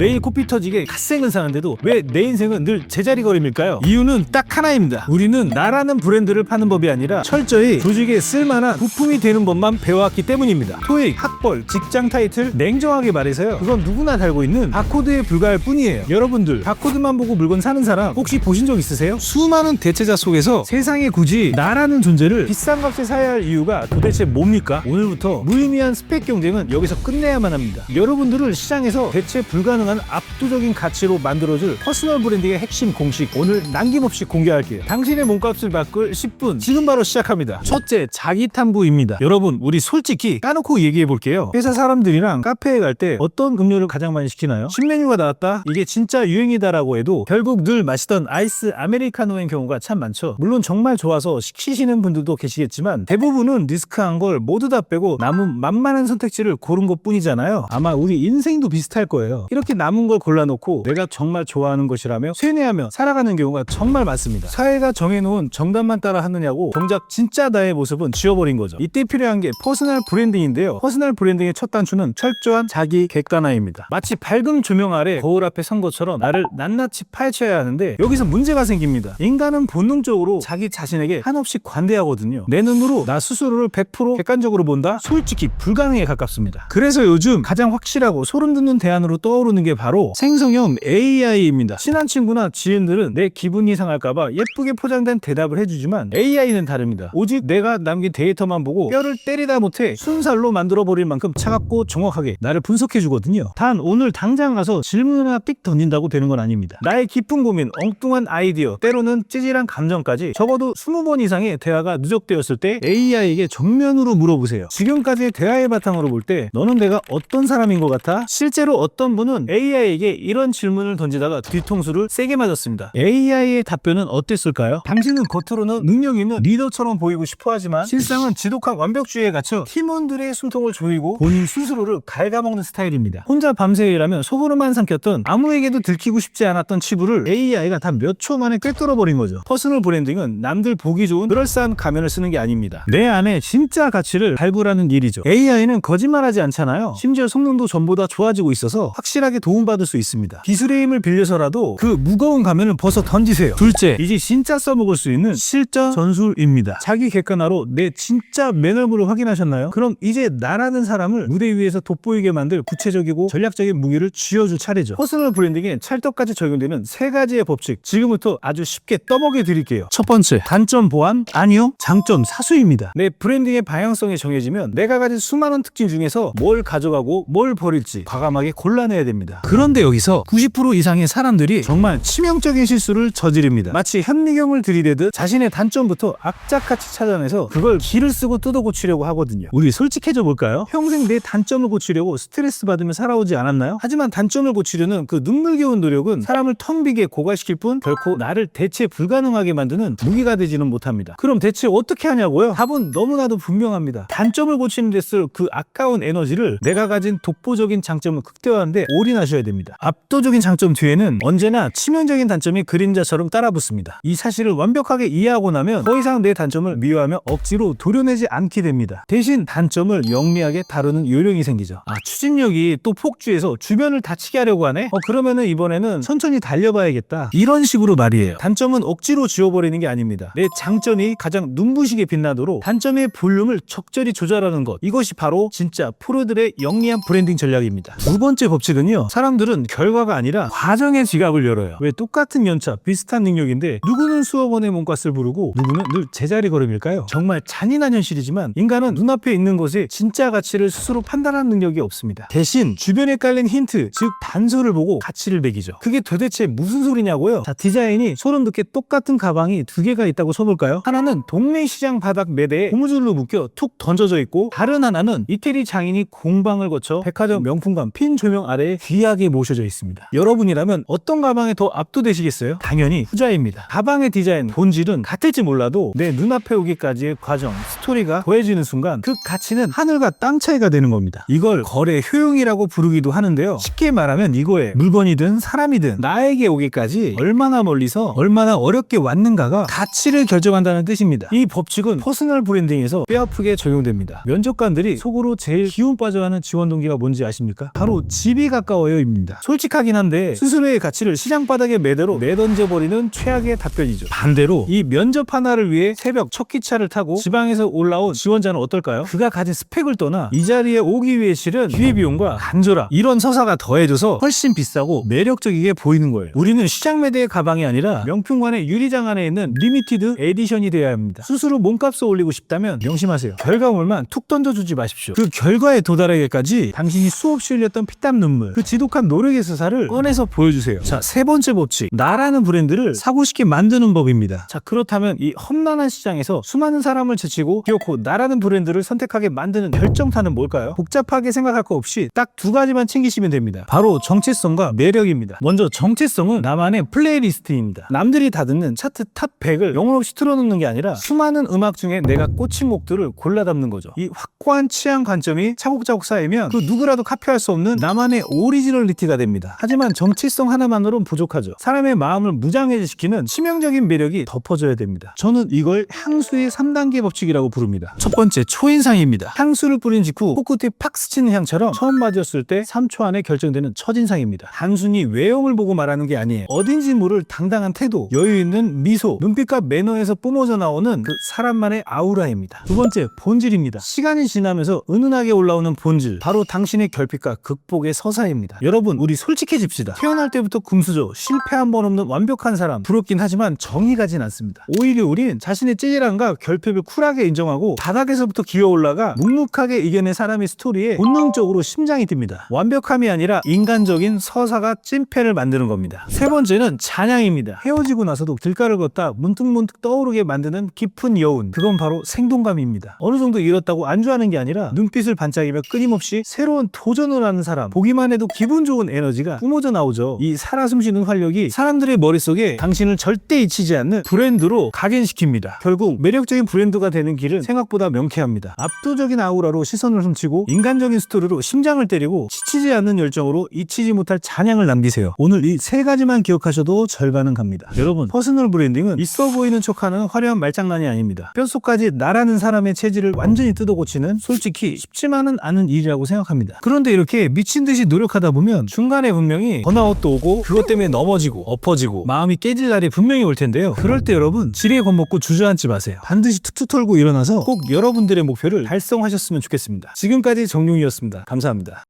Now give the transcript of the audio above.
매일 코피 터지게 갓생은 사는데도 왜 내 인생은 늘 제자리 걸음일까요? 이유는 딱 하나입니다. 우리는 나라는 브랜드를 파는 법이 아니라 철저히 조직에 쓸만한 부품이 되는 법만 배워왔기 때문입니다. 토익, 학벌, 직장 타이틀, 냉정하게 말해서요, 그건 누구나 달고 있는 바코드에 불과할 뿐이에요. 여러분들 바코드만 보고 물건 사는 사람 혹시 보신 적 있으세요? 수많은 대체자 속에서 세상에 굳이 나라는 존재를 비싼 값에 사야 할 이유가 도대체 뭡니까? 오늘부터 무의미한 스펙 경쟁은 여기서 끝내야만 합니다. 여러분들을 시장에서 대체 불가능한 압도적인 가치로 만들어줄 퍼스널 브랜딩의 핵심 공식, 오늘 남김없이 공개할게요. 당신의 몸값을 바꿀 10분 지금 바로 시작합니다. 첫째, 자기 탐구입니다. 여러분, 우리 솔직히 까놓고 얘기해 볼게요. 회사 사람들이랑 카페에 갈 때 어떤 음료를 가장 많이 시키나요? 신메뉴가 나왔다, 이게 진짜 유행이다라고 해도 결국 늘 마시던 아이스 아메리카노인 경우가 참 많죠. 물론 정말 좋아서 시키시는 분들도 계시겠지만 대부분은 리스크한 걸 모두 다 빼고 남은 만만한 선택지를 고른 것 뿐이잖아요. 아마 우리 인생도 비슷할 거예요. 이렇게 남은 걸 골라놓고 내가 정말 좋아하는 것이라며 쇠뇌하며 살아가는 경우가 정말 많습니다. 사회가 정해놓은 정답만 따라 하느냐고 정작 진짜 나의 모습은 지워버린 거죠. 이때 필요한 게 퍼스널 브랜딩인데요. 퍼스널 브랜딩의 첫 단추는 철저한 자기 객관화입니다. 마치 밝은 조명 아래 거울 앞에 선 것처럼 나를 낱낱이 파헤쳐야 하는데 여기서 문제가 생깁니다. 인간은 본능적으로 자기 자신에게 한없이 관대하거든요. 내 눈으로 나 스스로를 100% 객관적으로 본다? 솔직히 불가능에 가깝습니다. 그래서 요즘 가장 확실하고 소름돋는 대안으로 떠오르는 게 바로 생성형 AI입니다. 친한 친구나 지인들은 내 기분이 상할까봐 예쁘게 포장된 대답을 해주지만 AI는 다릅니다. 오직 내가 남긴 데이터만 보고 뼈를 때리다 못해 순살로 만들어버릴 만큼 차갑고 정확하게 나를 분석해주거든요. 단 오늘 당장 가서 질문 하나 삑 던진다고 되는 건 아닙니다. 나의 깊은 고민, 엉뚱한 아이디어, 때로는 찌질한 감정까지 적어도 20번 이상의 대화가 누적되었을 때 AI에게 정면으로 물어보세요. 지금까지의 대화의 바탕으로 볼 때 너는 내가 어떤 사람인 것 같아? 실제로 어떤 분은 AI에게 이런 질문을 던지다가 뒤통수를 세게 맞았습니다. AI의 답변은 어땠을까요? 당신은 겉으로는 능력 있는 리더처럼 보이고 싶어 하지만 실상은 지독한 완벽주의에 갇혀 팀원들의 숨통을 조이고 본인 스스로를 갉아먹는 스타일입니다. 혼자 밤새 일하면 속으로만 삼켰던 아무에게도 들키고 싶지 않았던 치부를 AI가 단 몇 초 만에 꿰뚫어버린 거죠. 퍼스널 브랜딩은 남들 보기 좋은 그럴싸한 가면을 쓰는 게 아닙니다. 내 안에 진짜 가치를 발굴하는 일이죠. AI는 거짓말하지 않잖아요. 심지어 성능도 전보다 좋아지고 있어서 확실하게 도움받을 수 있습니다. 기술의 힘을 빌려서라도 그 무거운 가면을 벗어 던지세요. 둘째, 이제 진짜 써먹을 수 있는 실전 전술입니다. 자기 객관화로 내 진짜 매너를 확인하셨나요? 그럼 이제 나라는 사람을 무대 위에서 돋보이게 만들 구체적이고 전략적인 무기를 쥐어줄 차례죠. 퍼스널 브랜딩에 찰떡같이 적용되는 세 가지의 법칙, 지금부터 아주 쉽게 떠먹여 드릴게요. 첫 번째, 단점 보완? 아니요, 장점 사수입니다. 내 브랜딩의 방향성이 정해지면 내가 가진 수많은 특징 중에서 뭘 가져가고 뭘 버릴지 과감하게 골라내야 됩니다. 그런데 여기서 90% 이상의 사람들이 정말 치명적인 실수를 저지릅니다. 마치 현미경을 들이대듯 자신의 단점부터 악착같이 찾아내서 그걸 기를 쓰고 뜯어 고치려고 하거든요. 우리 솔직해져 볼까요? 평생 내 단점을 고치려고 스트레스 받으며 살아오지 않았나요? 하지만 단점을 고치려는 그 눈물겨운 노력은 사람을 텅 비게 고갈시킬 뿐 결코 나를 대체 불가능하게 만드는 무기가 되지는 못합니다. 그럼 대체 어떻게 하냐고요? 답은 너무나도 분명합니다. 단점을 고치는 데 쓸 그 아까운 에너지를 내가 가진 독보적인 장점을 극대화하는 데 올인하셔야 됩니다. 압도적인 장점 뒤에는 언제나 치명적인 단점이 그림자처럼 따라붙습니다. 이 사실을 완벽하게 이해하고 나면 더 이상 내 단점을 미워하며 억지로 도려내지 않게 됩니다. 대신 단점을 영리하게 다루는 요령이 생기죠. 추진력이 또 폭주해서 주변을 다치게 하려고 하네? 그러면은 이번에는 천천히 달려봐야겠다. 이런 식으로 말이에요. 단점은 억지로 지워버리는 게 아닙니다. 내 장점이 가장 눈부시게 빛나도록 단점의 볼륨을 적절히 조절하는 것, 이것이 바로 진짜 프로들의 영리한 브랜딩 전략입니다. 두 번째 법칙은요, 사람들은 결과가 아니라 과정의 지갑을 열어요. 왜 똑같은 연차, 비슷한 능력인데 누구는 수억 원의 몸값을 부르고 누구는 늘 제자리 걸음일까요? 정말 잔인한 현실이지만 인간은 눈앞에 있는 것의 진짜 가치를 스스로 판단하는 능력이 없습니다. 대신 주변에 깔린 힌트, 즉 단서를 보고 가치를 매기죠. 그게 도대체 무슨 소리냐고요? 자, 디자인이 소름 돋게 똑같은 가방이 두 개가 있다고 쳐볼까요? 하나는 동네 시장 바닥 매대에 고무줄로 묶여 툭 던져져 있고, 다른 하나는 이태리 장인이 공방을 거쳐 백화점 명품관 핀 조명 아래에 귀하게 모셔져 있습니다. 여러분이라면 어떤 가방에 더 압도되시겠어요? 당연히 후자입니다. 가방의 디자인, 본질은 같을지 몰라도 내 눈앞에 오기까지의 과정, 스토리가 더해지는 순간 그 가치는 하늘과 땅 차이가 되는 겁니다. 이걸 거래 효용이라고 부르기도 하는데요. 쉽게 말하면 이거에 물건이든 사람이든 나에게 오기까지 얼마나 멀리서 얼마나 어렵게 왔는가가 가치를 결정한다는 뜻입니다. 이 법칙은 퍼스널 브랜딩에서 뼈아프게 적용됩니다. 면접관들이 속으로 제일 기운 빠져하는 지원 동기가 뭔지 아십니까? 바로 집이 가까워요 거요입니다. 솔직하긴 한데 스스로의 가치를 시장 바닥에 매대로 내던져버리는 최악의 답변이죠. 반대로 이 면접 하나를 위해 새벽 첫 기차를 타고 지방에서 올라온 지원자는 어떨까요? 그가 가진 스펙을 떠나 이 자리에 오기 위해 실은 기회비용과 간절함, 이런 서사가 더해져서 훨씬 비싸고 매력적이게 보이는 거예요. 우리는 시장 매대의 가방이 아니라 명품관의 유리장 안에 있는 리미티드 에디션이 되어야 합니다. 스스로 몸값을 올리고 싶다면 명심하세요. 결과물만 툭 던져주지 마십시오. 그 결과에 도달하기까지 당신이 수없이 흘렸던 피땀 눈물, 그 지독한 노력의 서사를 꺼내서 보여주세요. 자, 세 번째 법칙, 나라는 브랜드를 사고 싶게 만드는 법입니다. 자, 그렇다면 이 험난한 시장에서 수많은 사람을 제치고 기어코 나라는 브랜드를 선택하게 만드는 결정타는 뭘까요? 복잡하게 생각할 거 없이 딱 두 가지만 챙기시면 됩니다. 바로 정체성과 매력입니다. 먼저 정체성은 나만의 플레이리스트입니다. 남들이 다 듣는 차트 탑 100을 영혼 없이 틀어놓는 게 아니라 수많은 음악 중에 내가 꽂힌 곡들을 골라 담는 거죠. 이 확고한 취향 관점이 차곡차곡 쌓이면 그 누구라도 카피할 수 없는 나만의 오리지널리티가 됩니다. 하지만 정체성 하나만으로는 부족하죠. 사람의 마음을 무장해제시키는 치명적인 매력이 덮어져야 됩니다. 저는 이걸 향수의 3단계 법칙이라고 부릅니다. 첫 번째, 초인상입니다. 향수를 뿌린 직후 코끝에 팍 스치는 향처럼 처음 맞았을 때 3초 안에 결정되는 첫인상입니다. 단순히 외형을 보고 말하는 게 아니에요. 어딘지 모를 당당한 태도, 여유 있는 미소, 눈빛과 매너에서 뿜어져 나오는 그 사람만의 아우라입니다. 두 번째, 본질입니다. 시간이 지나면서 은은하게 올라오는 본질, 바로 당신의 결핍과 극복의 서사입니다. 여러분, 우리 솔직해집시다. 태어날 때부터 금수저, 실패 한 번 없는 완벽한 사람, 부럽긴 하지만 정이 가진 않습니다. 오히려 우린 자신의 찌질함과 결핍을 쿨하게 인정하고 바닥에서부터 기어 올라가 묵묵하게 이겨낸 사람의 스토리에 본능적으로 심장이 뜁니다. 완벽함이 아니라 인간적인 서사가 찐패를 만드는 겁니다. 세 번째는 찬양입니다. 헤어지고 나서도 길가를 걷다 문득문득 떠오르게 만드는 깊은 여운, 그건 바로 생동감입니다. 어느 정도 잃었다고 안주하는 게 아니라 눈빛을 반짝이며 끊임없이 새로운 도전을 하는 사람, 보기만 해도 기분 좋은 에너지가 뿜어져 나오죠. 이 살아 숨쉬는 활력이 사람들의 머릿속에 당신을 절대 잊히지 않는 브랜드로 각인시킵니다. 결국 매력적인 브랜드가 되는 길은 생각보다 명쾌합니다. 압도적인 아우라로 시선을 훔치고 인간적인 스토리로 심장을 때리고 지치지 않는 열정으로 잊히지 못할 잔향을 남기세요. 오늘 이 세 가지만 기억하셔도 절반은 갑니다. 여러분, 퍼스널 브랜딩은 있어 보이는 척하는 화려한 말장난이 아닙니다. 뼛속까지 나라는 사람의 체질을 완전히 뜯어고치는 솔직히 쉽지만은 않은 일이라고 생각합니다. 그런데 이렇게 미친 듯이 노력하다 보면 중간에 분명히 번아웃도 오고 그것 때문에 넘어지고 엎어지고 마음이 깨질 날이 분명히 올 텐데요. 그럴 때 여러분, 지레 겁먹고 주저앉지 마세요. 반드시 툭툭 털고 일어나서 꼭 여러분들의 목표를 달성하셨으면 좋겠습니다. 지금까지 정용이었습니다. 감사합니다.